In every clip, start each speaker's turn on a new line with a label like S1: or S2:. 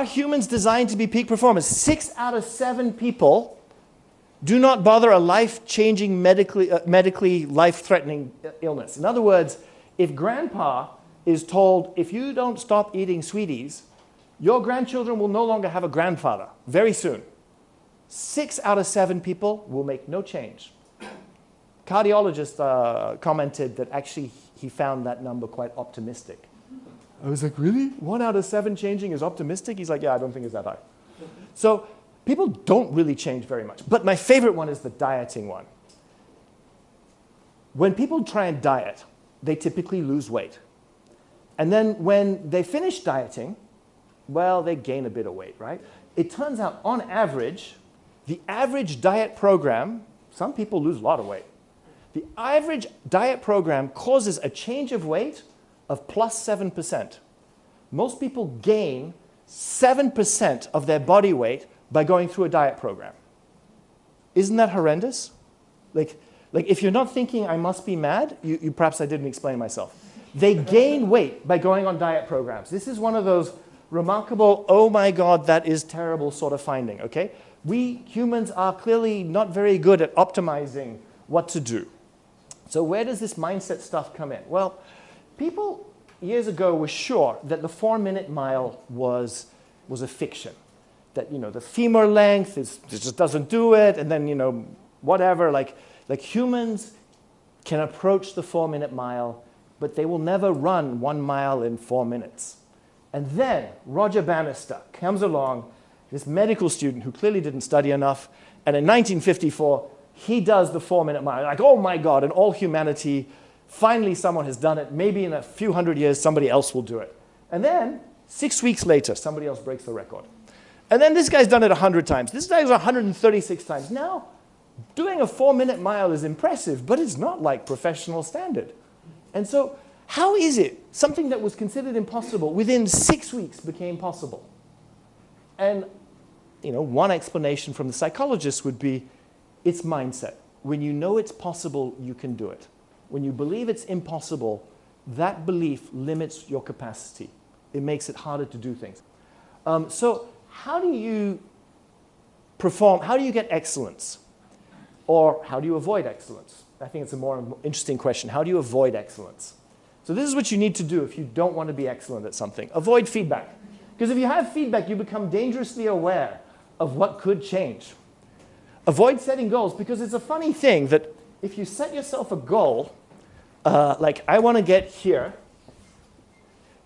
S1: Are humans designed to be peak performers? 6 out of 7 people do not bother a life-changing, medically life-threatening illness. In other words, if grandpa is told, if you don't stop eating sweeties, your grandchildren will no longer have a grandfather very soon. 6 out of 7 people will make no change. Cardiologist commented that actually he found that number quite optimistic. I was like, really? 1 out of 7 changing is optimistic? He's like, yeah, I don't think it's that high. So people don't really change very much. But my favorite one is the dieting one. When people try and diet, they typically lose weight. And then when they finish dieting, well, they gain a bit of weight, right? It turns out, on average, the average diet program, some people lose a lot of weight. The average diet program causes a change of weight of plus 7%. Most people gain 7% of their body weight by going through a diet program. Isn't that horrendous? Like if you're not thinking I must be mad, perhaps I didn't explain myself. They gain weight by going on diet programs. This is one of those remarkable, oh my God, that is terrible sort of finding, okay? We humans are clearly not very good at optimizing what to do. So where does this mindset stuff come in? Well, people years ago were sure that the 4-minute mile was a fiction. That, the femur length it just doesn't do it, and then, whatever. Like humans can approach the 4-minute mile, but they will never run 1 mile in 4 minutes. And then Roger Bannister comes along, this medical student who clearly didn't study enough, and in 1954, he does the 4-minute mile. Like, oh my God, in all humanity, finally someone has done it. Maybe in a few hundred years, somebody else will do it. And then 6 weeks later, somebody else breaks the record. And then this guy's done it 100 times. This guy's 136 times. Now, doing a 4-minute mile is impressive, but it's not like professional standard. And so, how is it something that was considered impossible within 6 weeks became possible? And, one explanation from the psychologist would be, it's mindset. When you know it's possible, you can do it. When you believe it's impossible, that belief limits your capacity. It makes it harder to do things. So how do you perform? How do you get excellence? Or how do you avoid excellence? I think it's a more interesting question. How do you avoid excellence? So this is what you need to do if you don't want to be excellent at something. Avoid feedback. Because if you have feedback, you become dangerously aware of what could change. Avoid setting goals, because it's a funny thing that if you set yourself a goal, like I want to get here,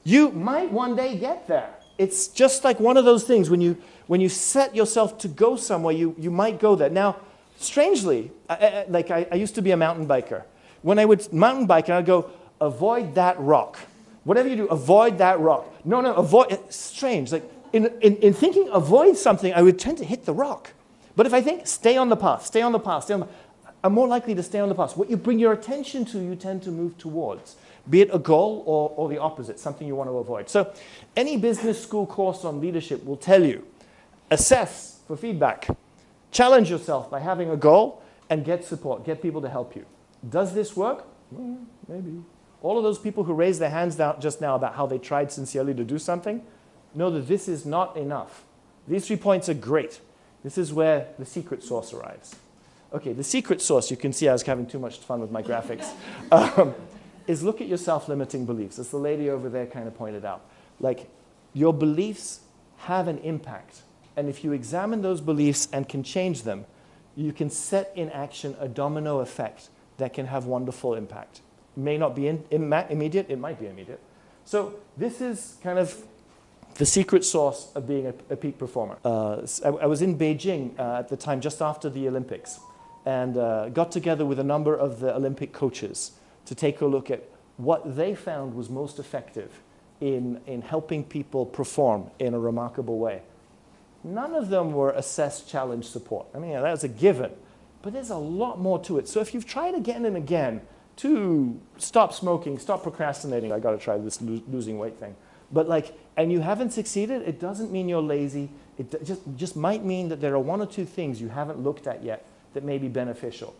S1: you might one day get there. It's just like one of those things when you set yourself to go somewhere, you might go there. Now, strangely, I used to be a mountain biker. When I would mountain bike, I'd go, avoid that rock. Whatever you do, avoid that rock. No, avoid. It's strange. Like in thinking avoid something, I would tend to hit the rock. But if I think stay on the path, stay on the path, I'm more likely to stay on the path. What you bring your attention to, you tend to move towards, be it a goal or the opposite, something you want to avoid. So any business school course on leadership will tell you, assess for feedback, challenge yourself by having a goal, and get support, get people to help you. Does this work? Maybe. All of those people who raised their hands down just now about how they tried sincerely to do something, know that this is not enough. These 3 points are great. This is where the secret sauce arrives. Okay, the secret sauce, you can see I was having too much fun with my graphics, is look at your self-limiting beliefs. As the lady over there kind of pointed out. Like, your beliefs have an impact. And if you examine those beliefs and can change them, you can set in action a domino effect that can have wonderful impact. It may not be immediate, it might be immediate. So this is kind of the secret sauce of being a peak performer. I was in Beijing at the time, just after the Olympics, and got together with a number of the Olympic coaches to take a look at what they found was most effective in helping people perform in a remarkable way. None of them were assess, challenge, support. I mean, that was a given, but there's a lot more to it. So if you've tried again and again to stop smoking, stop procrastinating, I got to try this losing weight thing, but and you haven't succeeded, it doesn't mean you're lazy. It just might mean that there are 1 or 2 things you haven't looked at yet that may be beneficial.